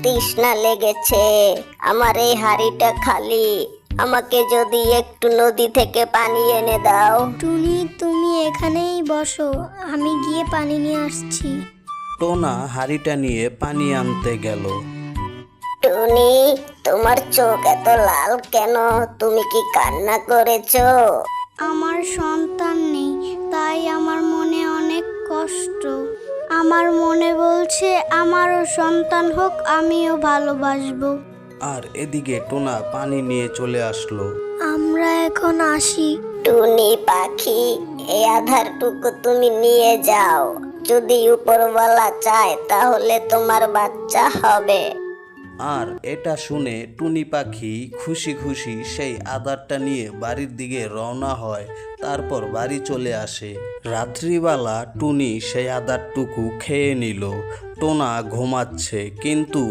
তৃষ্ণা লেগেছে, আমার এই হাঁড়িটা খালি, আমাকে যদি একটু নদী থেকে পানি এনে দাও। টুনি, তুমি এখানেই বসো, আমি গিয়ে পানি নিয়ে আসছি। টোনা হাঁড়িটা নিয়ে পানি আনতে গেল। টুনি, তোমার চোখ এত লাল কেন? তুমি কি কান্না করেছো? আমার সন্তান নেই, তাই আমার মনে অনেক কষ্ট। আমার মনে বলছে আমারও সন্তান হোক, আমিও ভালোবাসবো। আর এদিকে টোনা পানি নিয়ে চলে আসলো। আমরা এখন আসি। টুনি পাখি, এই আধারটুকু তুমি নিয়ে যাও, যদি উপরওয়ালা চায় তাহলে তোমার বাচ্চা হবে। আর এটা শুনে টুনি পাখি খুশি খুশি সেই আদারটা নিয়ে বাড়ির দিকে রওনা হয়। তারপর বাড়ি চলে আসে। রাত্রিবেলা টুনি সেই আদারটুকু খেয়ে নিল। টোনা ঘুমাচ্ছে, কিন্তু